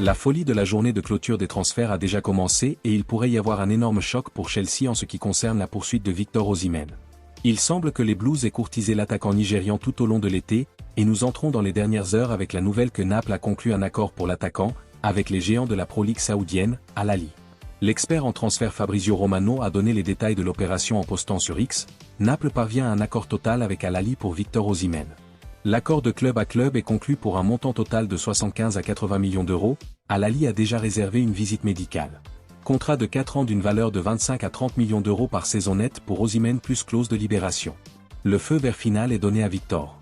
La folie de la journée de clôture des transferts a déjà commencé et il pourrait y avoir un énorme choc pour Chelsea en ce qui concerne la poursuite de Victor Osimhen. Il semble que les Blues aient courtisé l'attaquant nigérian tout au long de l'été, et nous entrons dans les dernières heures avec la nouvelle que Naples a conclu un accord pour l'attaquant, avec les géants de la Pro League saoudienne, Al Ahly. L'expert en transfert Fabrizio Romano a donné les détails de l'opération en postant sur X. Naples parvient à un accord total avec Al Ahly pour Victor Osimhen. L'accord de club à club est conclu pour un montant total de 75 à 80 millions d'euros. Al Ahly a déjà réservé une visite médicale. Contrat de 4 ans d'une valeur de 25 à 30 millions d'euros par saison nette pour Osimhen plus clause de libération. Le feu vert final est donné à Victor.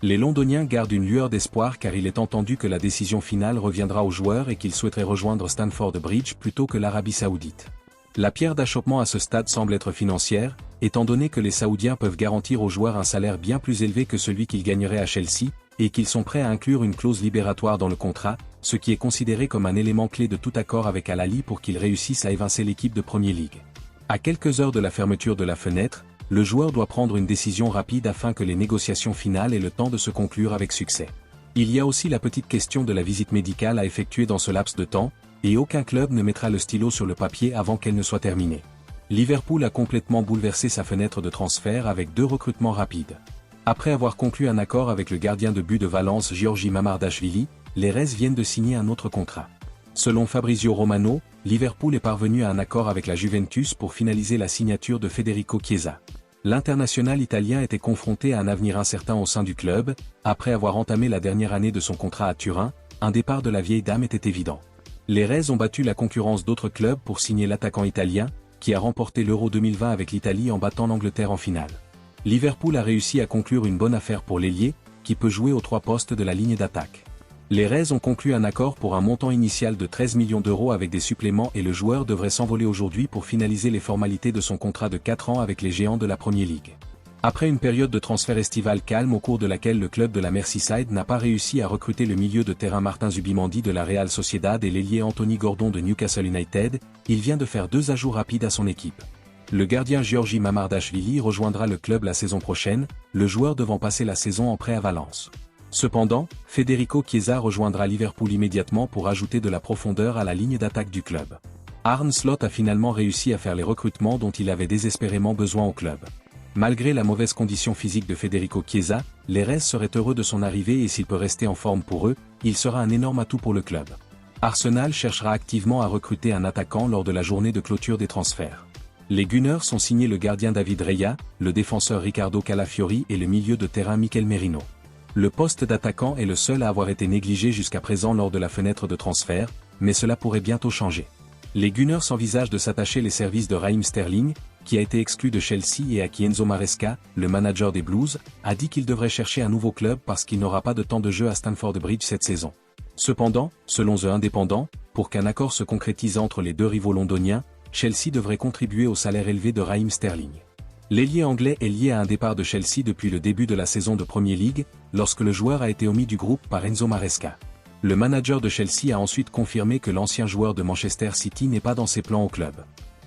Les Londoniens gardent une lueur d'espoir car il est entendu que la décision finale reviendra aux joueurs et qu'ils souhaiteraient rejoindre Stamford Bridge plutôt que l'Arabie Saoudite. La pierre d'achoppement à ce stade semble être financière, étant donné que les Saoudiens peuvent garantir aux joueurs un salaire bien plus élevé que celui qu'ils gagneraient à Chelsea, et qu'ils sont prêts à inclure une clause libératoire dans le contrat, ce qui est considéré comme un élément clé de tout accord avec Al Ahly pour qu'ils réussissent à évincer l'équipe de Premier League. À quelques heures de la fermeture de la fenêtre, le joueur doit prendre une décision rapide afin que les négociations finales aient le temps de se conclure avec succès. Il y a aussi la petite question de la visite médicale à effectuer dans ce laps de temps, et aucun club ne mettra le stylo sur le papier avant qu'elle ne soit terminée. Liverpool a complètement bouleversé sa fenêtre de transfert avec 2 recrutements rapides. Après avoir conclu un accord avec le gardien de but de Valence Giorgi Mamardashvili, les Reds viennent de signer un autre contrat. Selon Fabrizio Romano, Liverpool est parvenu à un accord avec la Juventus pour finaliser la signature de Federico Chiesa. L'international italien était confronté à un avenir incertain au sein du club, après avoir entamé la dernière année de son contrat à Turin, un départ de la vieille dame était évident. Les Reds ont battu la concurrence d'autres clubs pour signer l'attaquant italien, qui a remporté l'Euro 2020 avec l'Italie en battant l'Angleterre en finale. Liverpool a réussi à conclure une bonne affaire pour l'ailier, qui peut jouer aux 3 postes de la ligne d'attaque. Les Reds ont conclu un accord pour un montant initial de 13 millions d'euros avec des suppléments et le joueur devrait s'envoler aujourd'hui pour finaliser les formalités de son contrat de 4 ans avec les géants de la Premier League. Après une période de transfert estival calme au cours de laquelle le club de la Merseyside n'a pas réussi à recruter le milieu de terrain Martin Zubimendi de la Real Sociedad et l'ailier Anthony Gordon de Newcastle United, il vient de faire 2 ajouts rapides à son équipe. Le gardien Giorgi Mamardashvili rejoindra le club la saison prochaine, le joueur devant passer la saison en prêt à Valence. Cependant, Federico Chiesa rejoindra Liverpool immédiatement pour ajouter de la profondeur à la ligne d'attaque du club. Arne Slot a finalement réussi à faire les recrutements dont il avait désespérément besoin au club. Malgré la mauvaise condition physique de Federico Chiesa, les Reds seraient heureux de son arrivée et s'il peut rester en forme pour eux, il sera un énorme atout pour le club. Arsenal cherchera activement à recruter un attaquant lors de la journée de clôture des transferts. Les Gunners ont signé le gardien David Raya, le défenseur Riccardo Calafiori et le milieu de terrain Mikel Merino. Le poste d'attaquant est le seul à avoir été négligé jusqu'à présent lors de la fenêtre de transfert, mais cela pourrait bientôt changer. Les Gunners envisagent de s'attacher les services de Raheem Sterling, qui a été exclu de Chelsea et à qui Enzo Maresca, le manager des Blues, a dit qu'il devrait chercher un nouveau club parce qu'il n'aura pas de temps de jeu à Stamford Bridge cette saison. Cependant, selon The Independent, pour qu'un accord se concrétise entre les 2 rivaux londoniens, Chelsea devrait contribuer au salaire élevé de Raheem Sterling. L'ailier anglais est lié à un départ de Chelsea depuis le début de la saison de Premier League, lorsque le joueur a été omis du groupe par Enzo Maresca. Le manager de Chelsea a ensuite confirmé que l'ancien joueur de Manchester City n'est pas dans ses plans au club.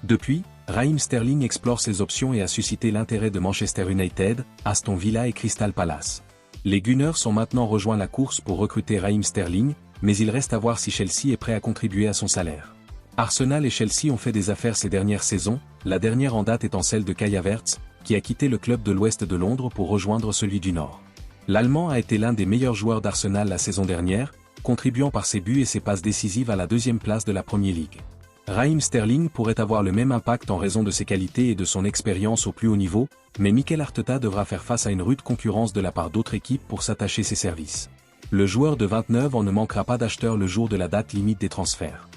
Depuis, Raheem Sterling explore ses options et a suscité l'intérêt de Manchester United, Aston Villa et Crystal Palace. Les Gunners ont maintenant rejoint la course pour recruter Raheem Sterling, mais il reste à voir si Chelsea est prêt à contribuer à son salaire. Arsenal et Chelsea ont fait des affaires ces dernières saisons, la dernière en date étant celle de Kai Havertz, qui a quitté le club de l'Ouest de Londres pour rejoindre celui du Nord. L'Allemand a été l'un des meilleurs joueurs d'Arsenal la saison dernière, contribuant par ses buts et ses passes décisives à la 2e place de la Premier League. Raheem Sterling pourrait avoir le même impact en raison de ses qualités et de son expérience au plus haut niveau, mais Mikel Arteta devra faire face à une rude concurrence de la part d'autres équipes pour s'attacher ses services. Le joueur de 29 ans ne manquera pas d'acheteurs le jour de la date limite des transferts.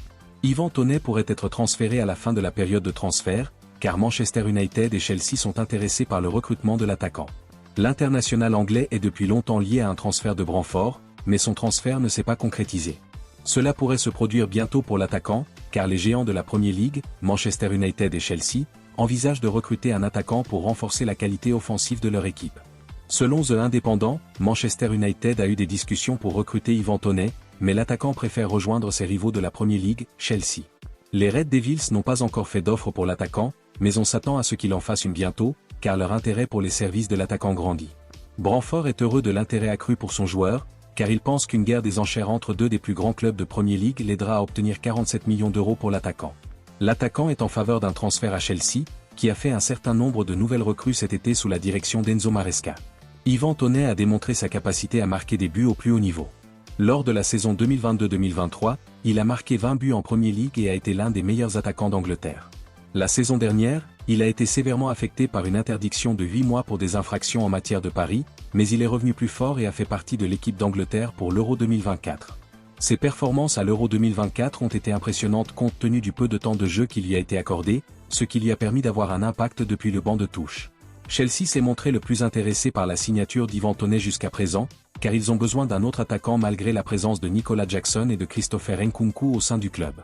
Ivan Toney pourrait être transféré à la fin de la période de transfert, car Manchester United et Chelsea sont intéressés par le recrutement de l'attaquant. L'international anglais est depuis longtemps lié à un transfert de Brentford, mais son transfert ne s'est pas concrétisé. Cela pourrait se produire bientôt pour l'attaquant, car les géants de la Premier League, Manchester United et Chelsea, envisagent de recruter un attaquant pour renforcer la qualité offensive de leur équipe. Selon The Independent, Manchester United a eu des discussions pour recruter Ivan Toney, mais l'attaquant préfère rejoindre ses rivaux de la Premier League, Chelsea. Les Red Devils n'ont pas encore fait d'offre pour l'attaquant, mais on s'attend à ce qu'il en fasse une bientôt, car leur intérêt pour les services de l'attaquant grandit. Brentford est heureux de l'intérêt accru pour son joueur, car il pense qu'une guerre des enchères entre deux des plus grands clubs de Premier League l'aidera à obtenir 47 millions d'euros pour l'attaquant. L'attaquant est en faveur d'un transfert à Chelsea, qui a fait un certain nombre de nouvelles recrues cet été sous la direction d'Enzo Maresca. Yvan Toney a démontré sa capacité à marquer des buts au plus haut niveau. Lors de la saison 2022-2023, il a marqué 20 buts en Premier League et a été l'un des meilleurs attaquants d'Angleterre. La saison dernière, il a été sévèrement affecté par une interdiction de 8 mois pour des infractions en matière de paris, mais il est revenu plus fort et a fait partie de l'équipe d'Angleterre pour l'Euro 2024. Ses performances à l'Euro 2024 ont été impressionnantes compte tenu du peu de temps de jeu qui lui a été accordé, ce qui lui a permis d'avoir un impact depuis le banc de touche. Chelsea s'est montré le plus intéressé par la signature d'Yvan Toney jusqu'à présent, car ils ont besoin d'un autre attaquant malgré la présence de Nicolas Jackson et de Christopher Nkunku au sein du club.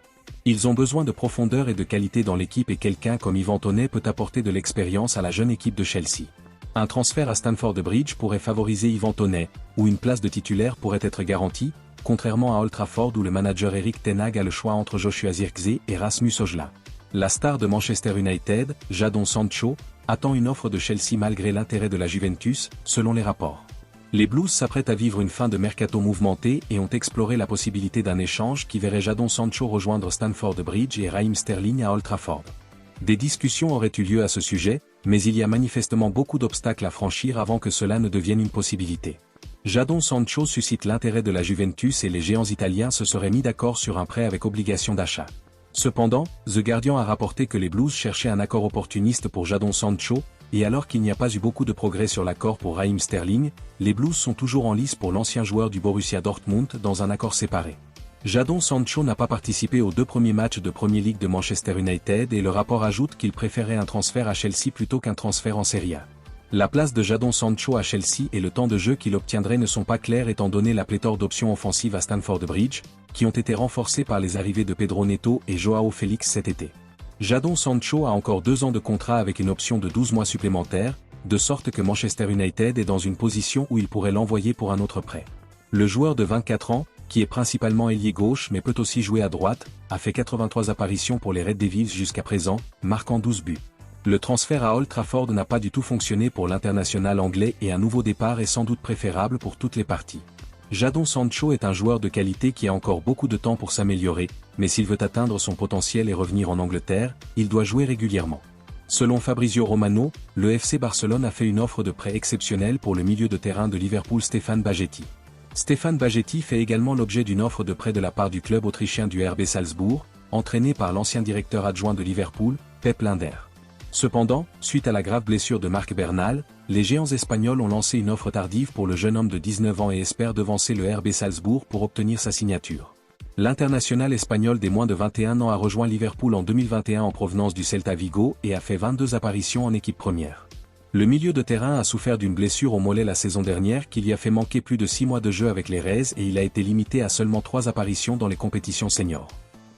Ils ont besoin de profondeur et de qualité dans l'équipe et quelqu'un comme Yvan Toney peut apporter de l'expérience à la jeune équipe de Chelsea. Un transfert à Stamford Bridge pourrait favoriser Yvan Toney, où une place de titulaire pourrait être garantie, contrairement à Old Trafford où le manager Erik ten Hag a le choix entre Joshua Zirkzee et Rasmus Højlund. La star de Manchester United, Jadon Sancho, attend une offre de Chelsea malgré l'intérêt de la Juventus, selon les rapports. Les Blues s'apprêtent à vivre une fin de mercato mouvementée et ont exploré la possibilité d'un échange qui verrait Jadon Sancho rejoindre Stamford Bridge et Raheem Sterling à Old Trafford. Des discussions auraient eu lieu à ce sujet, mais il y a manifestement beaucoup d'obstacles à franchir avant que cela ne devienne une possibilité. Jadon Sancho suscite l'intérêt de la Juventus et les géants italiens se seraient mis d'accord sur un prêt avec obligation d'achat. Cependant, The Guardian a rapporté que les Blues cherchaient un accord opportuniste pour Jadon Sancho, et alors qu'il n'y a pas eu beaucoup de progrès sur l'accord pour Raheem Sterling, les Blues sont toujours en lice pour l'ancien joueur du Borussia Dortmund dans un accord séparé. Jadon Sancho n'a pas participé aux 2 premiers matchs de Premier League de Manchester United et le rapport ajoute qu'il préférait un transfert à Chelsea plutôt qu'un transfert en Serie A. La place de Jadon Sancho à Chelsea et le temps de jeu qu'il obtiendrait ne sont pas clairs étant donné la pléthore d'options offensives à Stamford Bridge, qui ont été renforcées par les arrivées de Pedro Neto et Joao Félix cet été. Jadon Sancho a encore 2 ans de contrat avec une option de 12 mois supplémentaires, de sorte que Manchester United est dans une position où il pourrait l'envoyer pour un autre prêt. Le joueur de 24 ans, qui est principalement ailier gauche mais peut aussi jouer à droite, a fait 83 apparitions pour les Red Devils jusqu'à présent, marquant 12 buts. Le transfert à Old Trafford n'a pas du tout fonctionné pour l'international anglais et un nouveau départ est sans doute préférable pour toutes les parties. Jadon Sancho est un joueur de qualité qui a encore beaucoup de temps pour s'améliorer, mais s'il veut atteindre son potentiel et revenir en Angleterre, il doit jouer régulièrement. Selon Fabrizio Romano, le FC Barcelone a fait une offre de prêt exceptionnelle pour le milieu de terrain de Liverpool Stéphane Bajcetic. Stéphane Bajcetic fait également l'objet d'une offre de prêt de la part du club autrichien du RB Salzbourg, entraîné par l'ancien directeur adjoint de Liverpool, Pep Lijnders. Cependant, suite à la grave blessure de Marc Bernal, les géants espagnols ont lancé une offre tardive pour le jeune homme de 19 ans et espèrent devancer le RB Salzbourg pour obtenir sa signature. L'international espagnol des moins de 21 ans a rejoint Liverpool en 2021 en provenance du Celta Vigo et a fait 22 apparitions en équipe première. Le milieu de terrain a souffert d'une blessure au mollet la saison dernière qui lui a fait manquer plus de 6 mois de jeu avec les Reds et il a été limité à seulement 3 apparitions dans les compétitions seniors.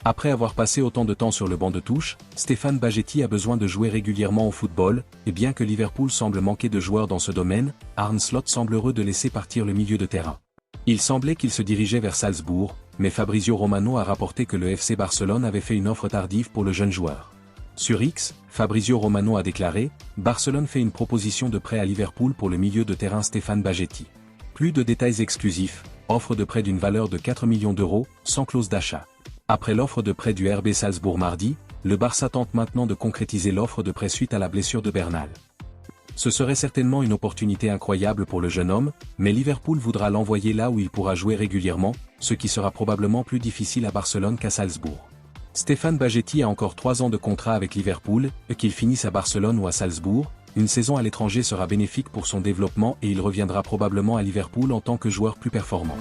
Après avoir passé autant de temps sur le banc de touche, Stéphane Bajcetic a besoin de jouer régulièrement au football, et bien que Liverpool semble manquer de joueurs dans ce domaine, Arne Slot semble heureux de laisser partir le milieu de terrain. Il semblait qu'il se dirigeait vers Salzbourg, mais Fabrizio Romano a rapporté que le FC Barcelone avait fait une offre tardive pour le jeune joueur. Sur X, Fabrizio Romano a déclaré « Barcelone fait une proposition de prêt à Liverpool pour le milieu de terrain Stéphane Bajcetic. Plus de détails exclusifs, offre de prêt d'une valeur de 4 millions d'euros, sans clause d'achat. » Après l'offre de prêt du RB Salzbourg mardi, le Barça tente maintenant de concrétiser l'offre de prêt suite à la blessure de Bernal. Ce serait certainement une opportunité incroyable pour le jeune homme, mais Liverpool voudra l'envoyer là où il pourra jouer régulièrement, ce qui sera probablement plus difficile à Barcelone qu'à Salzbourg. Stéphane Bajcetic a encore 3 ans de contrat avec Liverpool, qu'il finisse à Barcelone ou à Salzbourg, une saison à l'étranger sera bénéfique pour son développement et il reviendra probablement à Liverpool en tant que joueur plus performant.